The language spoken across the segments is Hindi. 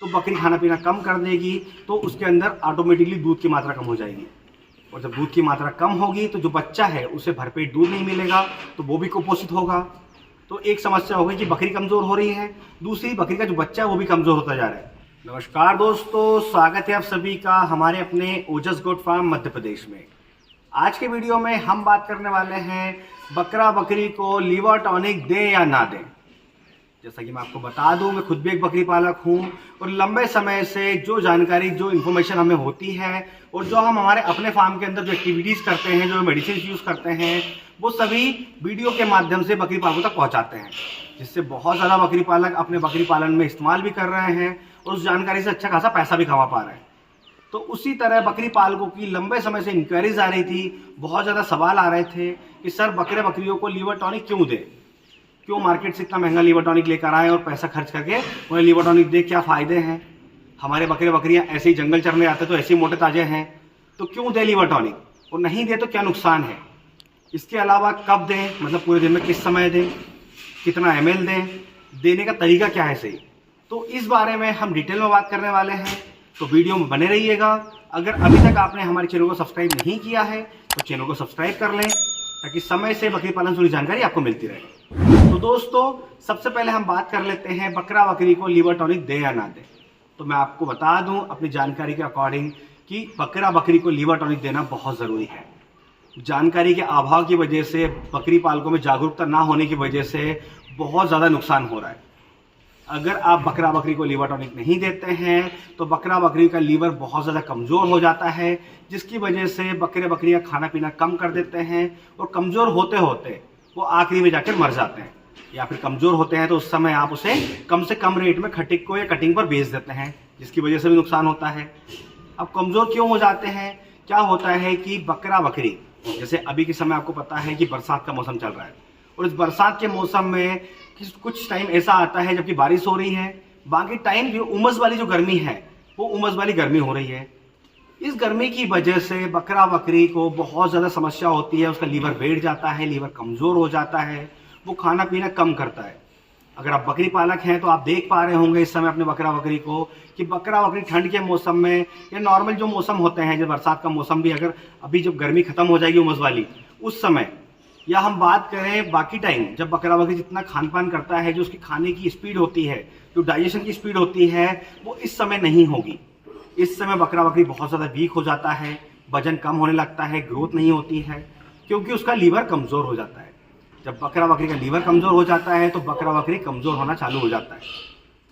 तो बकरी खाना पीना कम कर देगी, तो उसके अंदर ऑटोमेटिकली दूध की मात्रा कम हो जाएगी। और जब दूध की मात्रा कम होगी तो जो बच्चा है उसे भरपेट दूध नहीं मिलेगा, तो वो भी कुपोषित होगा। तो एक समस्या हो गई कि बकरी कमज़ोर हो रही है, दूसरी बकरी का जो बच्चा है वो भी कमज़ोर होता जा रहा है। नमस्कार दोस्तों, स्वागत है आप सभी का हमारे अपने ओजस गोट फार्म मध्य प्रदेश में। आज के वीडियो में हम बात करने वाले हैं बकरा बकरी को लीवर टॉनिक दें या ना दें। जैसा कि मैं आपको बता दूं, मैं खुद भी एक बकरी पालक हूं और लंबे समय से जो जानकारी, जो इन्फॉर्मेशन हमें होती है और जो हम हमारे अपने फार्म के अंदर जो एक्टिविटीज़ करते हैं, जो मेडिसिन यूज़ करते हैं, वो सभी वीडियो के माध्यम से बकरी पालकों तक पहुंचाते हैं, जिससे बहुत ज़्यादा बकरी पालक अपने बकरी पालन में इस्तेमाल भी कर रहे हैं और उस जानकारी से अच्छा खासा पैसा भी कमा पा रहे हैं। तो उसी तरह बकरी पालकों की लंबे समय से इंक्वायरीज आ रही थी, बहुत ज़्यादा सवाल आ रहे थे कि सर बकरे बकरियों को लीवर टॉनिक क्यों दें, क्यों मार्केट से इतना महंगा लीवर टॉनिक लेकर आए और पैसा खर्च करके उन्हें लीवर टॉनिक दे, क्या फ़ायदे हैं। हमारे बकरे बकरियां ऐसे ही जंगल चरने आते तो ऐसे ही मोटे ताजे हैं, तो क्यों दें लीवर टॉनिक, और नहीं दे तो क्या नुकसान है। इसके अलावा कब दें, मतलब पूरे दिन में किस समय दें, कितना ml दें, देने का तरीका क्या है सही, तो इस बारे में हम डिटेल में बात करने वाले हैं। तो वीडियो में बने रहिएगा। अगर अभी तक आपने हमारे चैनल को सब्सक्राइब नहीं किया है तो चैनल को सब्सक्राइब कर लें, ताकि समय से बकरी पालन से जुड़ी जानकारी आपको मिलती रहे। तो दोस्तों, सबसे पहले हम बात कर लेते हैं बकरा बकरी को लीवर टॉनिक दे या ना दे। तो मैं आपको बता दूं अपनी जानकारी के अकॉर्डिंग कि बकरा बकरी को लीवर टॉनिक देना बहुत ज़रूरी है। जानकारी के अभाव की वजह से, बकरी पालकों में जागरूकता ना होने की वजह से बहुत ज़्यादा नुकसान हो रहा है। अगर आप बकरा बकरी को लीवर टॉनिक नहीं देते हैं तो बकरा बकरी का लीवर बहुत ज़्यादा कमज़ोर हो जाता है, जिसकी वजह से बकरे बकरियां खाना पीना कम कर देते हैं और कमज़ोर होते होते वो आखिरी में जाकर मर जाते हैं, या फिर कमज़ोर होते हैं तो उस समय आप उसे कम से कम रेट में खटिक को या कटिंग पर बेच देते हैं, जिसकी वजह से भी नुकसान होता है। अब कमज़ोर क्यों हो जाते हैं, क्या होता है कि बकरा बकरी, जैसे अभी के समय आपको पता है कि बरसात का मौसम चल रहा है, और इस बरसात के मौसम में कुछ टाइम ऐसा आता है जबकि बारिश हो रही है, बाकी टाइम जो उमस वाली जो गर्मी है वो उमस वाली गर्मी हो रही है। इस गर्मी की वजह से बकरा बकरी को बहुत ज़्यादा समस्या होती है, उसका लीवर बैठ जाता है, लीवर कमज़ोर हो जाता है, वो खाना पीना कम करता है। अगर आप बकरी पालक हैं तो आप देख पा रहे होंगे इस समय अपने बकरा बकरी को कि बकरा बकरी ठंड के मौसम में या नॉर्मल जो मौसम होते हैं, जब बरसात का मौसम भी, अगर अभी जब गर्मी खत्म हो जाएगी उमस वाली उस समय, या हम बात करें बाकी टाइम जब बकरा बकरी जितना खान पान करता है, जो उसकी खाने की स्पीड होती है, जो डाइजेशन की स्पीड होती है, वो इस समय नहीं होगी। इस समय बकरा बकरी बहुत ज़्यादा वीक हो जाता है, वजन कम होने लगता है, ग्रोथ नहीं होती है, क्योंकि उसका लीवर कमज़ोर हो जाता है। जब बकरा बकरी का लीवर कमज़ोर हो जाता है तो बकरा बकरी कमज़ोर होना चालू हो जाता है।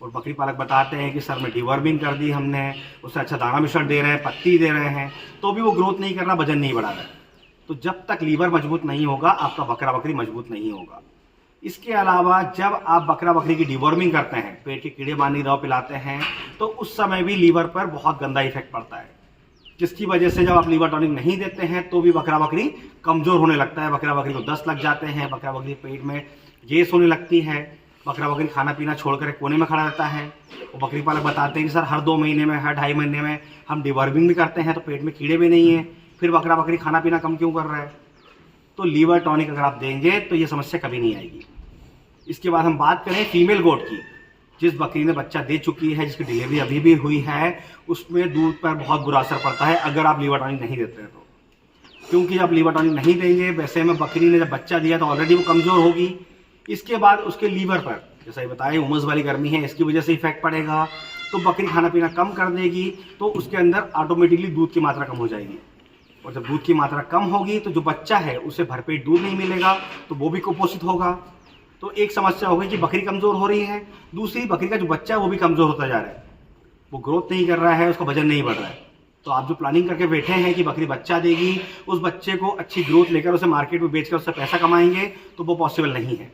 और बकरी पालक बताते हैं कि सर में डिवर्मिंग कर दी हमने, उससे अच्छा दाना मिश्रण दे रहे हैं, पत्ती दे रहे हैं, तो भी वो ग्रोथ नहीं कर रहा, वजन नहीं बढ़ा रहा है। तो जब तक लीवर मजबूत नहीं होगा आपका बकरा बकरी मजबूत नहीं होगा। इसके अलावा जब आप बकरा बकरी की डिवॉर्मिंग करते हैं, पेट के कीड़े मारने की दवा पिलाते हैं, तो उस समय भी लीवर पर बहुत गंदा इफेक्ट पड़ता है, जिसकी वजह से जब आप लीवर टॉनिक नहीं देते हैं तो भी बकरा बकरी कमज़ोर होने लगता है। बकरा बकरी को दस्त लग जाते हैं, बकरा बकरी पेट में गैस होने लगती है, बकरा बकरी खाना पीना छोड़कर एक कोने में खड़ा रहता है। वो बकरी पालक बताते हैं कि सर हर 2 महीने में, हर 2.5 महीने में हम डिवॉर्मिंग भी करते हैं तो पेट में कीड़े भी नहीं है, फिर बकरा बकरी खाना पीना कम क्यों कर रहा है। तो लीवर टॉनिक अगर आप देंगे तो ये समस्या कभी नहीं आएगी। इसके बाद हम बात करें फीमेल गोट की, जिस बकरी ने बच्चा दे चुकी है, जिसकी डिलीवरी अभी भी हुई है, उसमें दूध पर बहुत बुरा असर पड़ता है अगर आप लीवर टॉनिक नहीं देते हैं तो। क्योंकि जब लीवर टॉनिक नहीं देंगे, वैसे में बकरी ने जब बच्चा दिया तो ऑलरेडी वो कमज़ोर होगी, इसके बाद उसके लीवर पर, जैसा ये बताया उमस वाली गर्मी है, इसकी वजह से इफेक्ट पड़ेगा, तो बकरी खाना पीना कम कर देगी, तो उसके अंदर ऑटोमेटिकली दूध की मात्रा कम हो जाएगी। और जब दूध की मात्रा कम होगी तो जो बच्चा है उसे भरपेट दूध नहीं मिलेगा, तो वो भी कुपोषित होगा। तो एक समस्या हो गई कि बकरी कमज़ोर हो रही है, दूसरी बकरी का जो बच्चा है वो भी कमज़ोर होता जा रहा है, वो ग्रोथ नहीं कर रहा है, उसका वजन नहीं बढ़ रहा है। तो आप जो प्लानिंग करके बैठे हैं कि बकरी बच्चा देगी, उस बच्चे को अच्छी ग्रोथ लेकर उसे मार्केट में बेचकर उससे पैसा कमाएंगे, तो वो पॉसिबल नहीं है।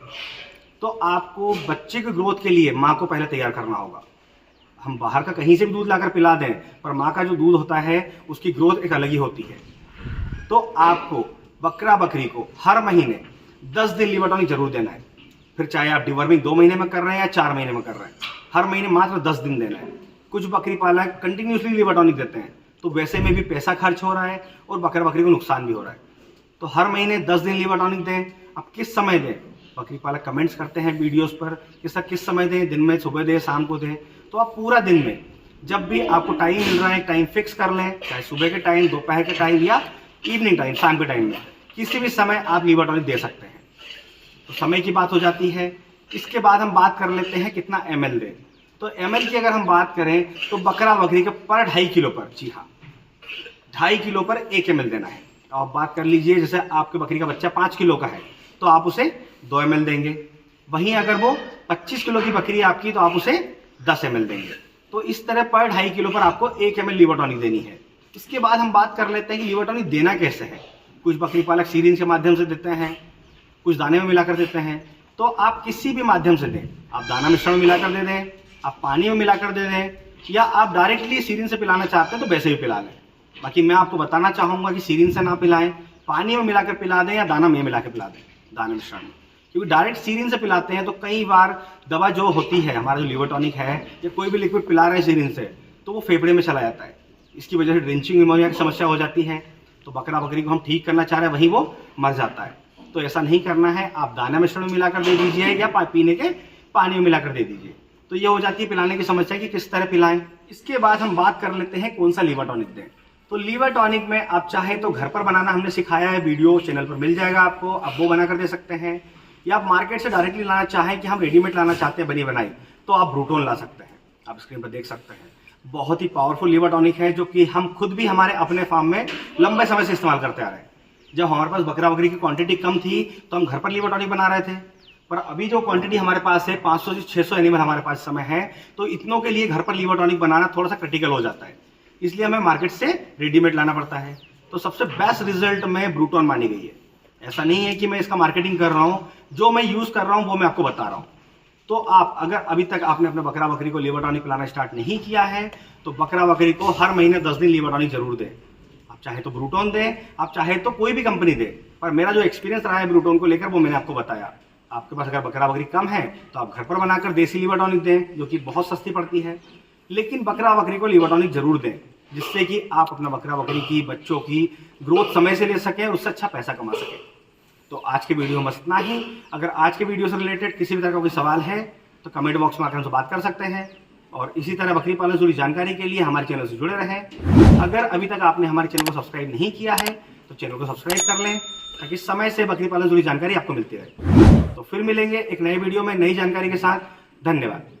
तो आपको बच्चे की ग्रोथ के लिए माँ को पहले तैयार करना होगा। हम बाहर का कहीं से भी दूध लाकर पिला दें, पर माँ का जो दूध होता है उसकी ग्रोथ एक अलग ही होती है। तो आपको बकरा बकरी को हर महीने 10 दिन लीवर टॉनिक जरूर देना है, फिर चाहे आप डिवर्मिंग 2 महीने में कर रहे हैं या 4 महीने में कर रहे हैं, हर महीने मात्र 10 दिन देना है। कुछ बकरी पालक कंटिन्यूसली लीवर टॉनिक देते हैं, तो वैसे में भी पैसा खर्च हो रहा है और बकरा बकरी को नुकसान भी हो रहा है। तो हर महीने 10 दिन लीवर टॉनिक दें। आप किस समय दें, बकरी पालक कमेंट्स करते हैं वीडियोस पर कि सर किस समय दें, दिन में सुबह दें, शाम को दें, तो आप पूरा दिन में जब भी आपको टाइम मिल रहा है टाइम फिक्स कर लें, चाहे सुबह के टाइम, दोपहर के टाइम या इवनिंग टाइम, शाम के टाइम में किसी भी समय आप लीवर टॉनिक दे सकते हैं। तो समय की बात हो जाती है। इसके बाद हम बात कर लेते हैं कितना ml दें। तो ml की अगर हम बात करें तो बकरा बकरी के पर 2.5 किलो पर, जी हाँ 2.5 किलो पर 1 ml देना है। तो आप बात कर लीजिए, जैसे आपके बकरी का बच्चा 5 किलो का है तो आप उसे 2 ml देंगे। वहीं अगर वो 25 किलो की बकरी है आपकी तो आप उसे 10 ml देंगे। तो इस तरह पर 2.5 किलो पर आपको 1 ml लीवर टॉनिक देनी है। इसके बाद हम बात कर लेते हैं कि लीवर टॉनिक देना कैसे है। कुछ बकरी पालक सीरिंज के माध्यम से देते हैं, कुछ दाने में मिलाकर देते हैं। तो आप किसी भी माध्यम से दें, आप दाना मिश्रण में मिलाकर दे दें, आप पानी में मिलाकर दे दें, या आप डायरेक्टली सीरिंज से पिलाना चाहते हैं तो वैसे भी पिला लें। बाकी मैं आपको बताना चाहूँगा कि सीरिंज से ना पिलाएं, पानी में मिलाकर पिला दें या दाना में मिला कर पिला दें, दाना मिश्रण में। क्योंकि डायरेक्ट सीरिंज से पिलाते हैं तो कई बार दवा जो होती है, हमारा जो लीवर टॉनिक है या कोई भी लिक्विड पिला रहे हैं सीरिंज से, तो वो फेफड़े में चला जाता है। इसकी वजह से ड्रेंचिंग निमोनिया की समस्या हो जाती है। तो बकरा बकरी को हम ठीक करना चाह रहे हैं, वहीं वो मर जाता है। तो ऐसा नहीं करना है, आप दाना मिश्रण में मिलाकर दे दीजिए या पीने के पानी में मिलाकर दे दीजिए। तो ये हो जाती है पिलाने की समस्या कि किस तरह पिलाएं। इसके बाद हम बात कर लेते हैं कौन सा लीवर टॉनिक दें। तो लीवर टॉनिक में आप चाहे तो घर पर बनाना हमने सिखाया है, वीडियो चैनल पर मिल जाएगा आपको, आप वो बनाकर दे सकते हैं। या आप मार्केट से डायरेक्टली लाना चाहें कि हम रेडीमेड लाना चाहते हैं बनी बनाई, तो आप ब्रूटोन ला सकते हैं। आप स्क्रीन पर देख सकते हैं, बहुत ही पावरफुल लीवर टॉनिक है जो कि हम खुद भी हमारे अपने फार्म में लंबे समय से इस्तेमाल करते आ रहे हैं। जब हमारे पास बकरा बकरी की क्वांटिटी कम थी तो हम घर पर लीवर टॉनिक बना रहे थे, पर अभी जो क्वांटिटी हमारे पास है 500 से 600 एनिमल हमारे पास समय है, तो इतनों के लिए घर पर लीवर टॉनिक बनाना थोड़ा सा क्रिटिकल हो जाता है। इसलिए हमें मार्केट से रेडीमेड लाना पड़ता है। तो सबसे बेस्ट रिजल्ट में ब्रूटोन मानी गई है। ऐसा नहीं है कि मैं इसका मार्केटिंग कर रहा हूँ, जो मैं यूज़ कर रहा हूँ वो मैं आपको बता रहा हूँ। तो आप अगर अभी तक आपने अपने बकरा बकरी को लीवर टॉनिक पिलाना स्टार्ट नहीं किया है तो बकरा बकरी को हर महीने 10 दिन लीवर टॉनिक जरूर दें। आप चाहे तो ब्रूटोन दें, आप चाहे तो कोई भी कंपनी दे, पर मेरा जो एक्सपीरियंस रहा है ब्रूटोन को लेकर वो मैंने आपको बताया। आपके पास अगर बकरा बकरी कम है तो आप घर पर बनाकर देसी लीवर टॉनिक दें, जो कि बहुत सस्ती पड़ती है। लेकिन बकरा बकरी को लीवर टॉनिक जरूर दें, जिससे कि आप अपना बकरा बकरी की बच्चों की ग्रोथ समय से ले सकें और उससे अच्छा पैसा कमा सकें। तो आज के वीडियो में बस इतना ही। अगर आज के वीडियो से रिलेटेड किसी भी तरह का कोई सवाल है तो कमेंट बॉक्स में आकर हमसे बात कर सकते हैं। और इसी तरह बकरी पालन से जुड़ी जानकारी के लिए हमारे चैनल से जुड़े रहें। अगर अभी तक आपने हमारे चैनल को सब्सक्राइब नहीं किया है तो चैनल को सब्सक्राइब कर लें, ताकि समय से बकरी पालन से जुड़ी जानकारी आपको मिलती रहे। तो फिर मिलेंगे एक नए वीडियो में नई जानकारी के साथ। धन्यवाद।